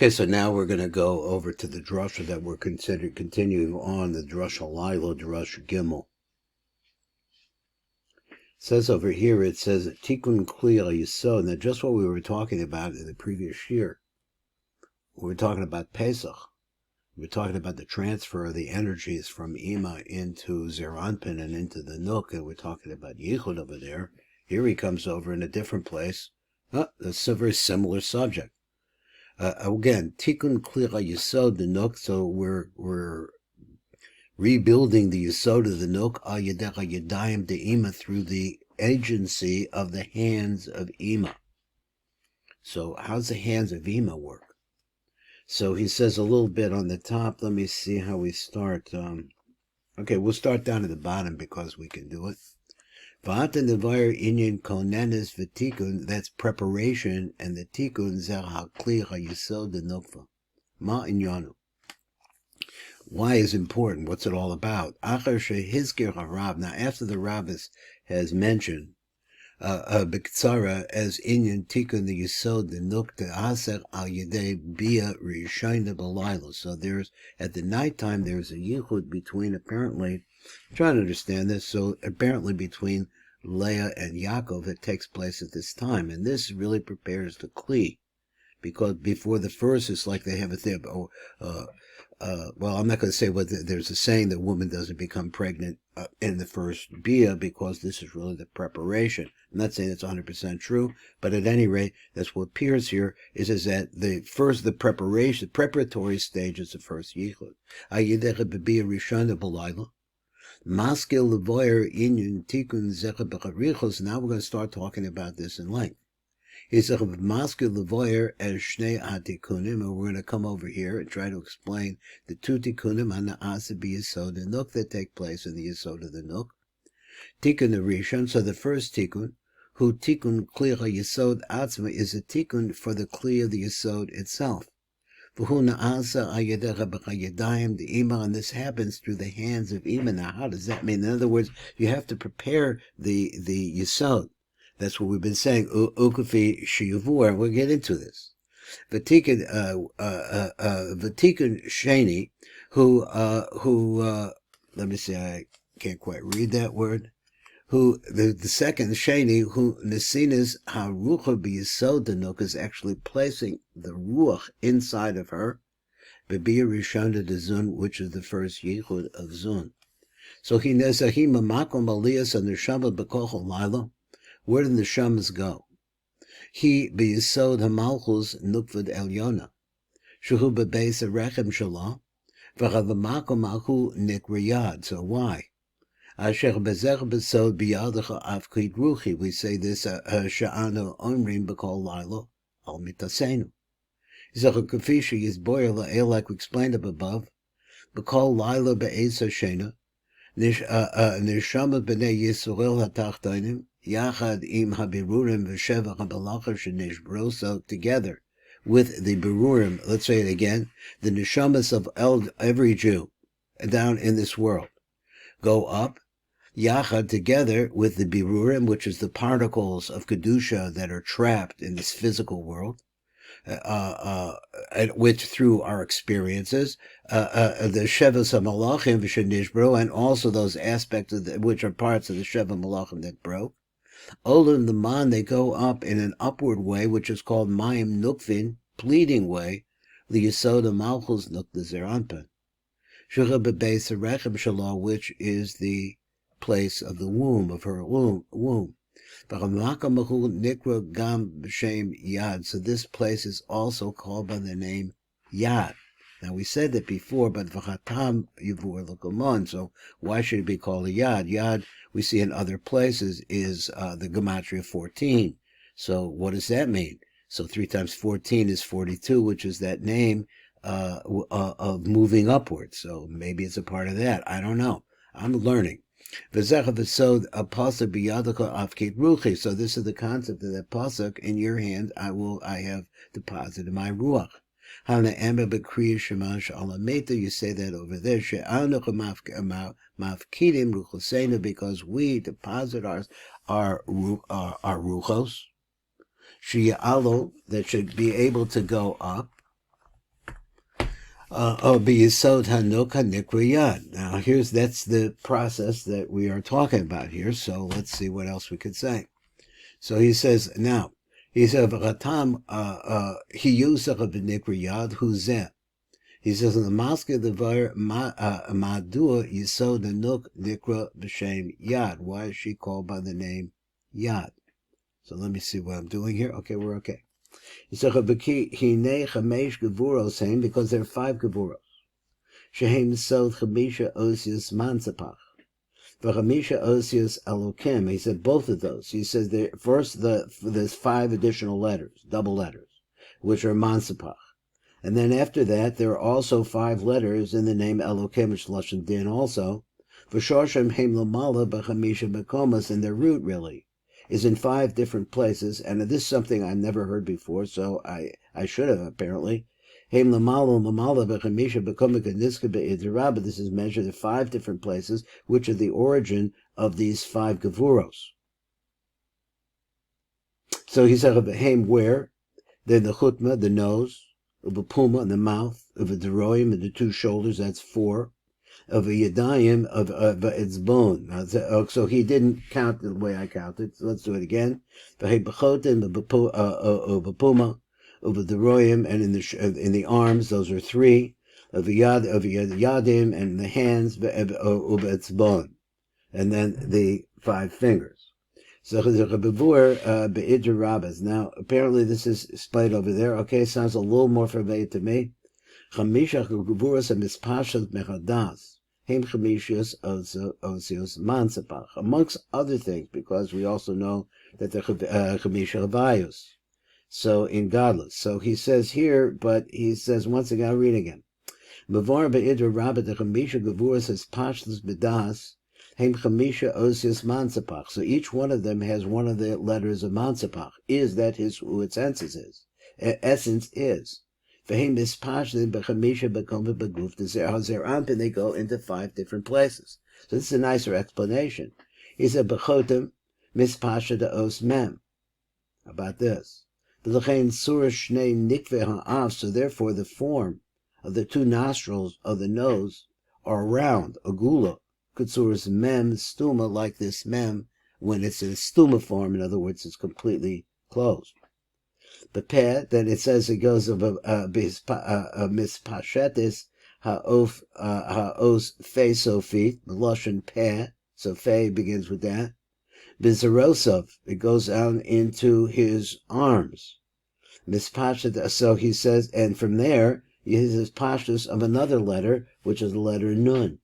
Okay, so now we're going to go over to the Drushot that we're continuing on, the Drushot Lilo, Drushot Gimel. It says over here, it says, Tikkun Kli al Yisod. Now, just what we were talking about in the previous year, we were talking about Pesach. We were talking about the transfer of the energies from Ima into Zeranpin and into the Nook, and we're talking about Yichud over there. Here he comes over in a different place. That's a very similar subject. Again, Tikkun Kli al Yisod, the Nook, so we're rebuilding the Yisod of the Nook, al Yadecha Yadayim de Ima, through the agency of the hands of Ima. So how's the hands of Ima work? So he says a little bit on the top. Let me see how we start. Okay, we'll start down at the bottom because we can do it. V'atan devar inyan konenes v'tikun, that's preparation, and the tikun zer ha'kli ha'yisod denokva. Ma inyanu. Why is important? What's it all about? Achar shehizkir ha'rab. Now, after the Rab has mentioned b'ktsara as inyan tikun the yisod denok te'aser al yedei bia rishayna b'layla. So there's, at the nighttime, there's a yichud between, apparently, I'm trying to understand this. So apparently between Leah and Yaakov, it takes place at this time. And this really prepares the Kli. Because before the first, it's like they have a thing. Well, I'm not going to say what there's a saying that woman doesn't become pregnant in the first Bia, because this is really the preparation. I'm not saying it's 100% true, but at any rate, that's what appears here, is that the preparatory stage is the first Yichud. Maskil levoyer inyan tikun zecha b'charichos. Now we're going to start talking about this in length. He said maskil levoyer as shnei atikunim, and we're going to come over here and try to explain the two tikunim on the asa b'yisod the nook that take place in the yisod of the nook. Tikun the rishon. So the first tikun, who tikun kli yisod atzma, is a tikun for the kli of the yisod itself. And this happens through the hands of Ima. Now, how does that mean? In other words, you have to prepare the Yisod. That's what we've been saying. Ukufi shiyuvur, and we'll get into this. Vatikan Sheni, who let me see, I can't quite read that word. Who the second Sheni, who Nesinas HaRucha b'Yisod Danuk, is actually placing the Ruach inside of her, B'Biyah Rishonah de Zun, which is the first Yichud of Zun. So he Nezahi Mamakom Aliyas and the Neshama B'Kochel Laila. Where did the Neshamas go? He b'Yisod HaMalchus Nukvad Elyona, Shuhu B'Beis HaRechem Shalah, V'Chavamakom Ahu Nikriyad. So why? We say this Sha'anu Omrim B'Kol Laila Al Mitasenu. Kafisha is boyer la'el, like we explained up above. B'Kol Laila Be'ez Hashena Neshama B'nei Yisrael HaTachtonim Yachad Im HaBirurim V'Sheva HaBalacha Shenishbro. So together with the Birurim, let's say it again, the Neshamas of every Jew down in this world go up, Yachad, together with the Birurim, which is the particles of Kedusha that are trapped in this physical world, which through our experiences, the Shevas HaMalachim V'Shenishbro, and also those aspects which are parts of the Sheva Malachim that broke. Olam the Man, they go up in an upward way, which is called Mayim Nukvin, pleading way, the Yisod Malchus Nuk the Zeranpin. Shura B'Beis HaRechem Shalah, which is the place of the womb, of her womb. So this place is also called by the name Yad. Now we said that before, but v'chatam yivur l'komon. So why should it be called a Yad? Yad, we see in other places, is the gematria 14. So what does that mean? So 3 times 14 is 42, which is that name of moving upwards. So maybe it's a part of that. I don't know. I'm learning. So this is the concept of that pasuk. In your hand I have deposited my ruach. You say that over there. Because we deposit our ruchos, that should be able to go up. B'yisod hanoka nikriyad. Now, that's the process that we are talking about here. So let's see what else we could say. So he says now. He said, "V'chatam he used a b'nikriyad huzeh." He says in the Mosque of the Var Madua Yisod Hanuk Nikra B'Shem Yad. Why is she called by the name Yad? So let me see what I'm doing here. Okay, we're okay. He said Hine Chamesh Gevuros saying because there are 5 Gevuros. Shehem Sod Chamisha Osius Mansapach. V'Chamisha Osius Elokim. He said both of those. He says there's 5 additional letters, double letters, which are Mansapach. And then after that, there are also 5 letters in the name Elokim, Lashon Din also. V'shoshem heim lamala b'chamisha bekomas, and their root really is in 5 different places. And this is something I've never heard before, so I should have apparently. Heim lamala b'chamisha bekomas k'niska be'idra, but this is measured in 5 different places, which are the origin of these 5 gevuros. So he said, heim where? Then the chutma, the nose. Of a puma in the mouth, of a deroim in the 2 shoulders, that's 4, of a yadayim of its bone. So he didn't count the way I counted. So let's do it again. Of a puma, of a deroim, and in the arms, those are 3. Of a yadim, and the hands, of its bone, and then the 5 fingers. So now apparently this is splayed over there. Okay, sounds a little more familiar to me. Amongst other things, because we also know that the Chamisha Havayos. So in godless. So he says here, but he says once again, I'll read again. Mavar be'idra rabba the Chamisha Gavuras has pashtus bedas. So each one of them has one of the letters of Mansapach. Is that who its essence is? They go into 5 different places. So this is a nicer explanation. He said, Bechotem mispasha de os mem. About this. So therefore the form of the 2 nostrils of the nose are round, a gula. Kutsur's mem stuma, like this mem, when it's in stuma form, in other words, it's completely closed. The peh, then it says it goes of mispashetis ha'os fe sofit, lashon peh, so fe begins with that. Bizarosov, it goes down into his arms. Mispashet, so he says, and from there, he has his pashtus of another letter, which is the letter nun.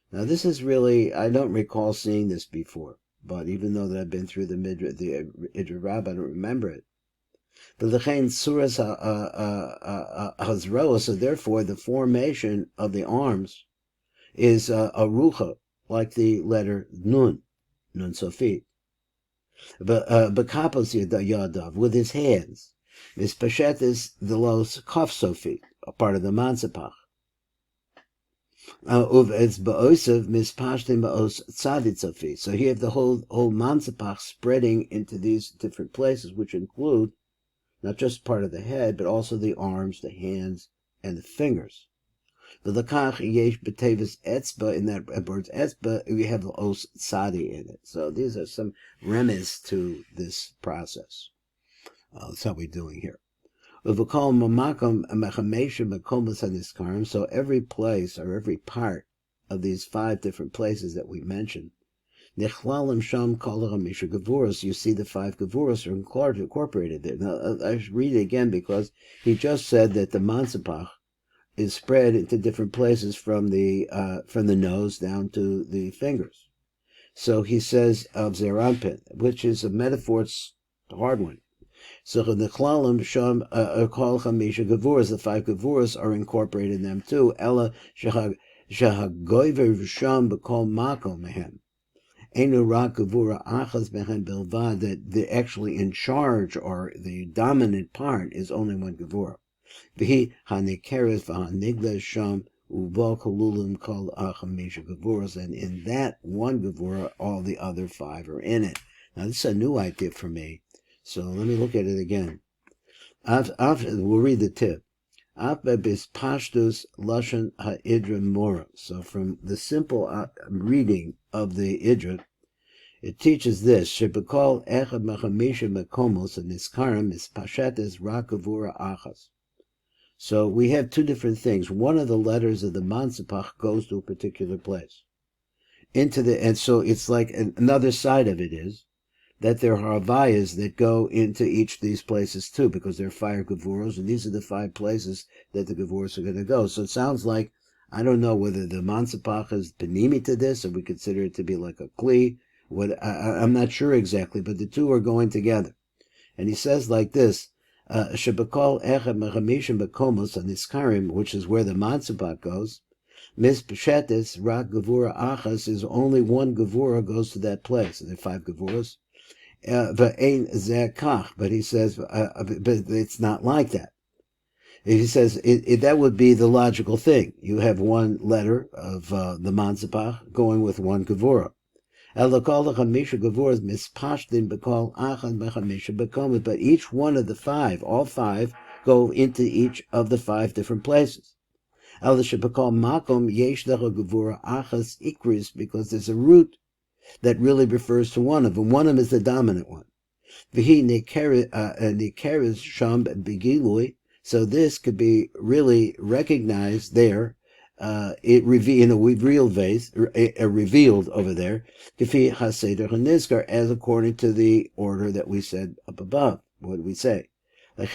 Now this is really, I don't recall seeing this before, but even though that I've been through the Idra Rabbah, I don't remember it. But the Chain Suras Hazroa, so therefore the formation of the arms is a rucha, like the letter Nun Sofit. But Bakapos Yadav, with his hands. Mispashet is the Los Kaf Sofit, a part of the Mansapach. So here you have the whole mansapach spreading into these different places, which include not just part of the head, but also the arms, the hands, and the fingers. The lakach yesh b'tevis etzba, in that word etzba, we have the os tzadi in it. So these are some remnants to this process. That's how we're doing here. So every place or every part of these 5 different places that we mentioned, you see the 5 gevuros are incorporated there. Now I should read it again because he just said that the mansapach is spread into different places from the nose down to the fingers. So he says of Zeranpin, which is a metaphor, it's a hard one. So the Klalim Sham Kol Chamisha Gevuras, the 5 gevuras are incorporated in them too. Ella Shahagoiver Sham B'Kol Makom Mehem. Enu Ra Gevura Achas Mehem Bilvad, that the actually in charge or the dominant part is only one gevura. V'hi Hanikeres V'Hanigla Sham Uvo Kolulim Kol Chamisha Gevuras, and in that one gevura, all the other 5 are in it. Now this is a new idea for me. So let me look at it again. We'll read the tip. Ape bis pashtus lashon ha'idra mora. So from the simple reading of the Idra, it teaches this: Shebekol echad mechamisha mekomos and niskarim is pashetes rakavura achas. So we have two different things. One of the letters of the Mansipach goes to a particular place. And so it's like another side of it is that there are havayas that go into each of these places too, because there are 5 gevuros, and these are the 5 places that the gevuros are going to go. So it sounds like, I don't know whether the Mansipach is panimi to this, or we consider it to be like a kli. I'm not sure exactly, but the two are going together. And he says like this, Shebekol echad mechamisha bekomos and niskarim, which is where the Mansipach goes, Mis Peshetis Rak Gevura Achas is only one Gevura goes to that place. There are 5 Gevuras. V'ein Zekach, but he says, but it's not like that. He says that would be the logical thing. You have one letter of the Mansipach going with one Gevura. But each one of the 5, all 5, go into each of the 5 different places. Because there's a root that really refers to one of them. One of them is the dominant one. So this could be really recognized there, in a revealed vase, revealed over there, as according to the order that we said up above. What did we say? So now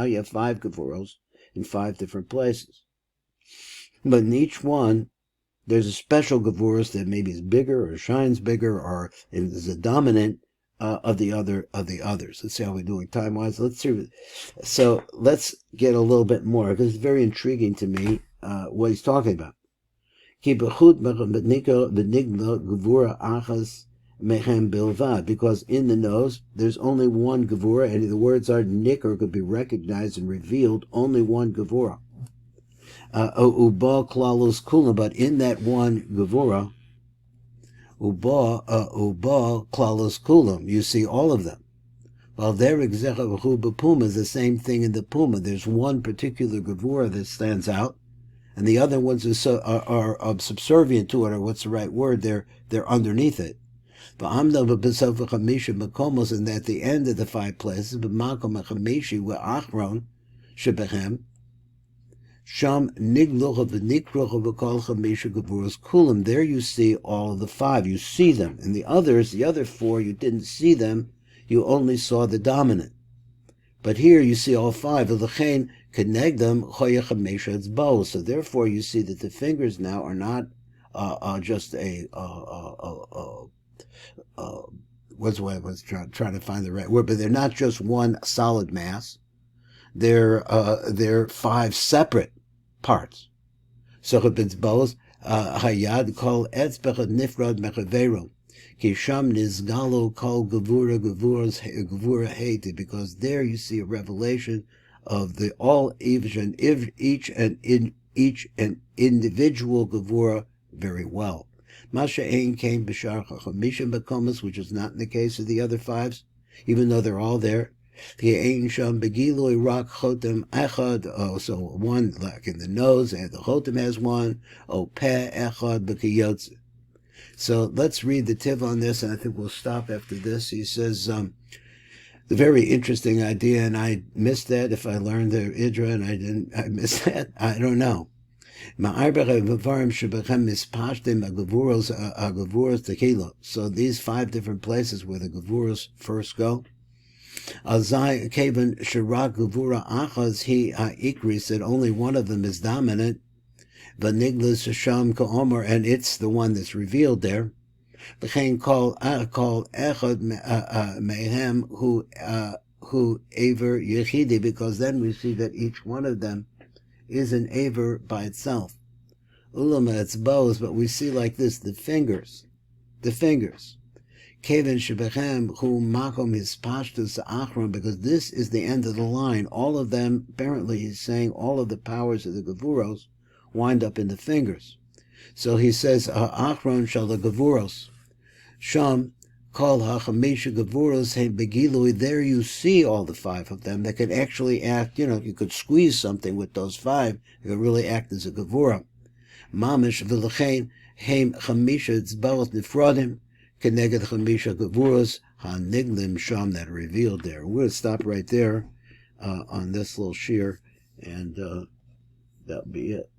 you have 5 gevuros in 5 different places. But in each one, there's a special gevuros that maybe is bigger or shines bigger or is a dominant of the others. Let's see how we're doing time-wise. Let's see. So let's get a little bit more, because it's very intriguing to me what he's talking about. Because in the nose, there's only one gevura, and the words are nikr, could be recognized and revealed, only one gevura. Uba klalus kula, but in that one gevura, uba klalus kulam, you see all of them. While there execha puma is the same thing in the puma. There's one particular gevura that stands out, and the other ones are subservient to it, or what's the right word? They're underneath it. And at the end of the 5 places, there you see all of the 5. You see them. And the other 4, you didn't see them. You only saw the dominant. But here you see all 5. So therefore you see that the fingers now are not just what's the way I was trying to find the right word, but they're not just one solid mass. They're 5 separate parts. So hayad kol etzbech nifrad mechavero ki sham nizgalo kol gevura heiti, because there you see a revelation of the each and individual gevura very well. Masha Ein came b'shar chachamisha bekomas, which is not in the case of the other 5s, even though they're all there. The Ein sham begiloi rak chotem echad. So one like in the nose, and the chotem has one. Peh echad b'kiyotze. So let's read the tiv on this, and I think we'll stop after this. He says, the very interesting idea, and I missed that. If I learned the Idra and I missed that, I don't know. So these 5 different places where the gevuros first go. Said only one of them is dominant. And it's the one that's revealed there. Because then we see that each one of them is an aver by itself. Ulama, it's bows, but we see like this, the fingers. Keven shebechem hu makom his pashtus achron, because this is the end of the line. All of them, apparently he's saying all of the powers of the gevuros wind up in the fingers. So he says, achron shal the gevuros. Sham called Hachamisha Gavuros Hein Begilui. There you see all the 5 of them that can actually act. You could squeeze something with those 5. It could really act as a Gavura. Mamish V'lechein Heim Chamisha Tzbaot Nifrodim Keneged Chamisha Gavuros HaNiglim Sham, that are revealed there. We're going to stop right there on this little shear, and that'll be it.